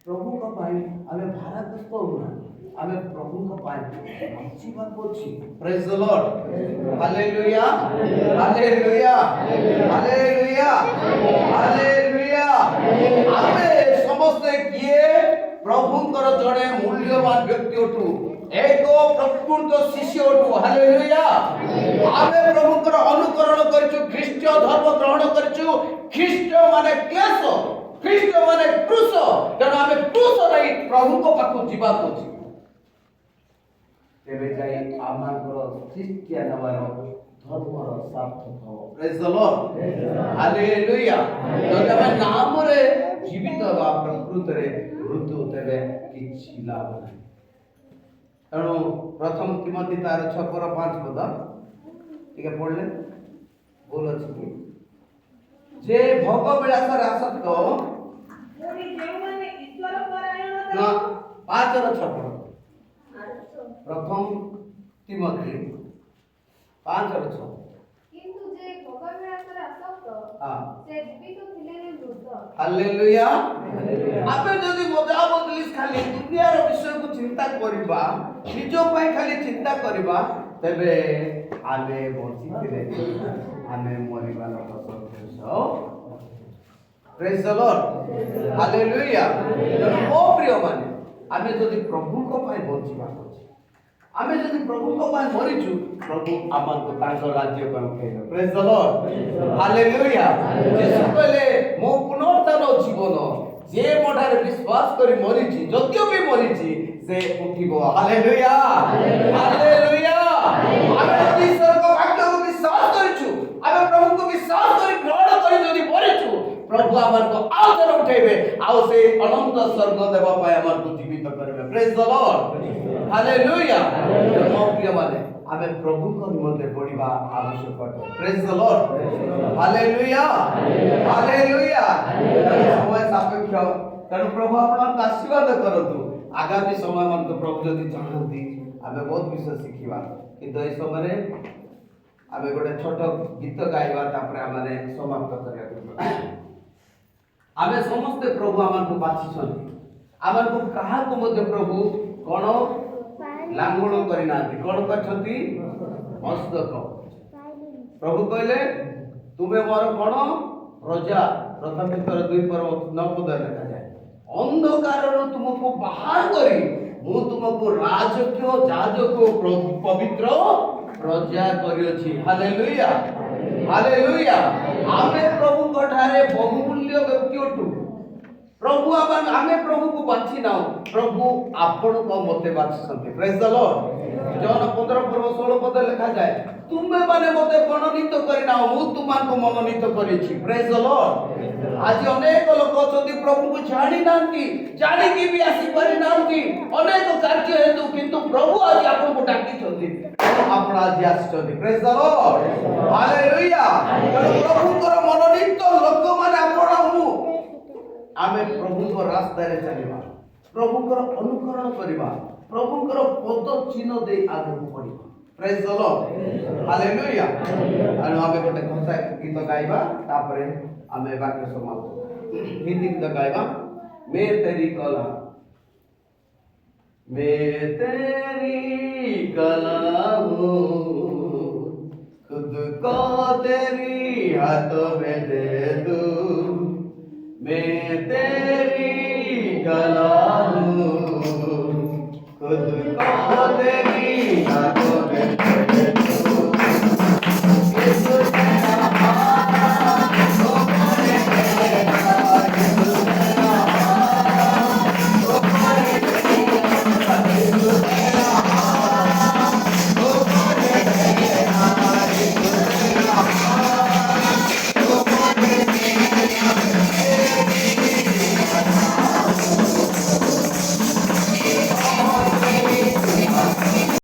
ପ୍ରଭୁଙ୍କ ପାଇଁ ଆମେ ଭାରଗ୍ରସ୍ତ ହେଉନା, ଆମେ ପ୍ରଭୁଙ୍କ ପାଇଁ ବଞ୍ଚିବାକୁ ଅଛି। Praise the lord, hallelujah, hallelujah, hallelujah, hallelujah. ଆମେ ସମସ୍ତେ କିଏ ପ୍ରଭୁଙ୍କର ଜଣେ ମୂଲ୍ୟବାନ ବ୍ୟକ୍ତି ଅଟୁ, ଏକ ପ୍ରକୃତ ଶିଷ୍ୟ ଅଟୁ। ହାଲେଲୁୟା। ଆମେ ପ୍ରଭୁଙ୍କର ଅନୁକରଣ କରିଛୁ, ଖ୍ରୀଷ୍ଟ ଧର୍ମ ଗ୍ରହଣ କରିଛୁ। ଖ୍ରୀଷ୍ଟ ମାନେ କ୍ଲେଶ, ଖ୍ରୀଷ୍ଟ ମାନେ କ୍ରୁଶ। ତେଣୁ ଆମେ କ୍ରୁଶ ନେଇ ପ୍ରଭୁଙ୍କ ପାଖକୁ ଯିବାକୁ ଅଛି। ତେବେ ଯାଇ ଆମଙ୍କର ଶିକ୍ଷା ନେବାର ଧର୍ମର ସାର୍ଥକ ହେବ। ପ୍ରେଜ୍ ଦ ଲର୍ଡ, ହାଲେଲୁୟା। ଯଦି ଆମେ ନାମରେ ଜୀବିତ ହେବା, ପ୍ରକୃତରେ ମୃତ୍ୟୁ, ତେବେ କିଛି ଲାଭ ନାହିଁ। ତେଣୁ ପ୍ରଥମ ତିମୋଥୀ ତାର 6:5 ଟିକେ ପଢିଲେ ଭୁଲ ଅଛି କି? ଯେ ଭୋଗ ବିଳାସରେ ଆସକ୍ତ, 5:6 ପ୍ରଥମ ତିମୋଥୀ 5:6। କିନ୍ତୁ ଯେ ଭୋଗ ବିଳାସରେ ଆସକ୍ତ, ସେ ଜୀବିତ ଥିଲେ ବି ମୃତ। ହାଲେଲୁୟା। ଆମେ ଯଦି ମଜା ବଦଳିସ୍ ଖାଲି ଦୁନିଆର ବିଷୟକୁ ଚିନ୍ତା କରିବା, ନିଜ ପାଇଁ ଖାଲି ଚିନ୍ତା କରିବା, ତେବେ ଆମେ ବଞ୍ଚିଥିଲେ ଆମେ ମରିବା ଲୋକ ସଦୃଶ। ପ୍ରେଜ୍ ଦ ଲର୍ଡ, ହାଲେଲୁୟା। ମୋ ପ୍ରିୟମାନେ, ଆମେ ଯଦି ପ୍ରଭୁଙ୍କ ପାଇଁ ବଞ୍ଚିବାକୁ ଅଛି, ଆମେ ଯଦି ପ୍ରଭୁଙ୍କ ପାଇଁ ମରିଛୁ, ପ୍ରଭୁ ଆମକୁ ତାଙ୍କ ରାଜ୍ୟ ପାଇଁ ଉଠେଇବେ। ପ୍ରେଜ୍ ଦ ଲର୍ଡ, ହାଲେଲୁୟା। ଯୀଶୁ କହିଲେ ମୋ ପୁନରୁତ୍ଥାନ ଜୀବନ, ଯେ ମୋ ଠାରେ ବିଶ୍ୱାସ କରି ମରିଛି, ଯଦିଓ ବି ମରିଛି, ସେ ଉଠିବ। Hallelujah, hallelujah. ଆମେ ଯଦି ଈଶ୍ୱରଙ୍କ ବାକ୍ୟକୁ ବିଶ୍ୱାସ କରିଛୁ, ଆମେ ପ୍ରଭୁଙ୍କୁ ବିଶ୍ୱାସ କରି ଗ୍ରହଣ କରି ଯଦି ମରିଛୁ, ପ୍ରଭୁ ଆମକୁ ଆଉ ଥରେ ଉଠେଇବେ, ଆଉ ସେ ଅନନ୍ତ ସ୍ୱର୍ଗ ଦେବା ପାଇଁ ଆମକୁ ଜୀବିତ କରିବେ। ପ୍ରେଜ୍ ଦ ଲର୍ଡ, ହାଲେଲୁୟା। ମୋ ପ୍ରିୟମାନେ, ଆମେ ପ୍ରଭୁଙ୍କ ନିମନ୍ତେ ବଢିବା ଆବଶ୍ୟକ ଅଟେ। ପ୍ରେଜ୍ ଦ ଲର୍ଡ, ହାଲେଲୁୟା, ହାଲେଲୁୟା। ସମୟ ସାପେକ୍ଷ, ତେଣୁ ପ୍ରଭୁ ଆପଣଙ୍କୁ ଆଶୀର୍ବାଦ କରନ୍ତୁ। ଆଗାମୀ ସମୟମାନଙ୍କୁ ପ୍ରଭୁ ଯଦି ଚାହାନ୍ତି, ଆମେ ବହୁତ ବିଷୟ ଶିଖିବା, କିନ୍ତୁ ଏହି ସମୟରେ ଆମେ ଗୋଟେ ଛୋଟ ଗୀତ ଗାଇବା, ତାପରେ ଆମେ ସମାପ୍ତ କରିବାକୁ। ଆମେ ସମସ୍ତେ ପ୍ରଭୁ ଆମକୁ ବାଛିଛନ୍ତି, ଆମକୁ କାହାକୁ ମଧ୍ୟ ପ୍ରଭୁ କଣ ଲାଙ୍ଗୁଳ କରିନାହାନ୍ତି। କଣ କରିଛନ୍ତି? ମସ୍ତକ। ପ୍ରଭୁ କହିଲେ ତୁମେ ମୋର କଣ ପ୍ରଜା। ପ୍ରଥମ ଭିତର 2:9 ଲେଖାଯାଏ, ଅନ୍ଧକାରରୁ ତୁମକୁ ବାହାର କରି ମୁଁ ତୁମକୁ ରାଜକୀୟ ଯାଜକ ପବିତ୍ର ପ୍ରଜା କରିଅଛି। Hallelujah, hallelujah. ଆମେ ପ୍ରଭୁଙ୍କ ଠାରେ ବହୁମୂଲ୍ୟ ବ୍ୟକ୍ତି ଅଟୁ। ପ୍ରଭୁ ଆମେ ପ୍ରଭୁକୁ ବାଛି ନାଉ, ପ୍ରଭୁ ଆପଣଙ୍କୁ ମୋତେ ବାଛିଛନ୍ତି। ପ୍ରେଜ୍ ଦ ଲର୍ଡ। ଜହନ 15:16 ଲେଖାଯାଏ, ତୁମେ ମାନେ ମୋତେ ମନୋନୀତ କରିନାଅ, ମୁଁ ତୁମକୁ ମନୋନୀତ କରିଛି। ପ୍ରେଜ୍ ଦ ଲର୍ଡ। ଆଜି ଅନେକ ଲୋକ ଅଛନ୍ତି ପ୍ରଭୁକୁ ଜାଣି ନାହାନ୍ତି, ଜାଣିକି ବି ଆସିପାରି ନାହାନ୍ତି ଅନେକ କାର୍ଯ୍ୟ ହେତୁ, କିନ୍ତୁ ପ୍ରଭୁ ଆଜି ଆପଣଙ୍କୁ ଡାକିଛନ୍ତି, ଆପଣ ଆଜି ଆସିଛନ୍ତି। ପ୍ରେଜ୍ ଦ ଲର୍ଡ, ହାଲେଲୁୟା। ପ୍ରଭୁଙ୍କର ମନୋନୀତ ଲୋକମାନେ ଆପଣ ମୁଁ। ଆମେ ପ୍ରଭୁଙ୍କ ରାସ୍ତାରେ ଚାଲିବା, ପ୍ରଭୁଙ୍କର ଅନୁକରଣ କରିବା, ପ୍ରଭୁଙ୍କର ପଦ ଚିହ୍ନ ଦେଇ ଆଗକୁ ବଢିବା। ପ୍ରେଜ୍ ଦ ଲର୍ଡ, ହାଲେଲୁୟା। ଆଉ ଆମେ ଗୋଟେ ଗୀତ ଗାଇବା, ତାପରେ ଆମେ ବାକ୍ୟ ସମାପ୍ତ। ହିନ୍ଦୀ ଗୀତ ଗାଇବା। मैं तेरी कला, मैं तेरी कला हूँ, खुद को तेरी हाथों में दे दूँ। मैं तेरी कला हूँ, खुद को तेरी हाथों में दे दूँ।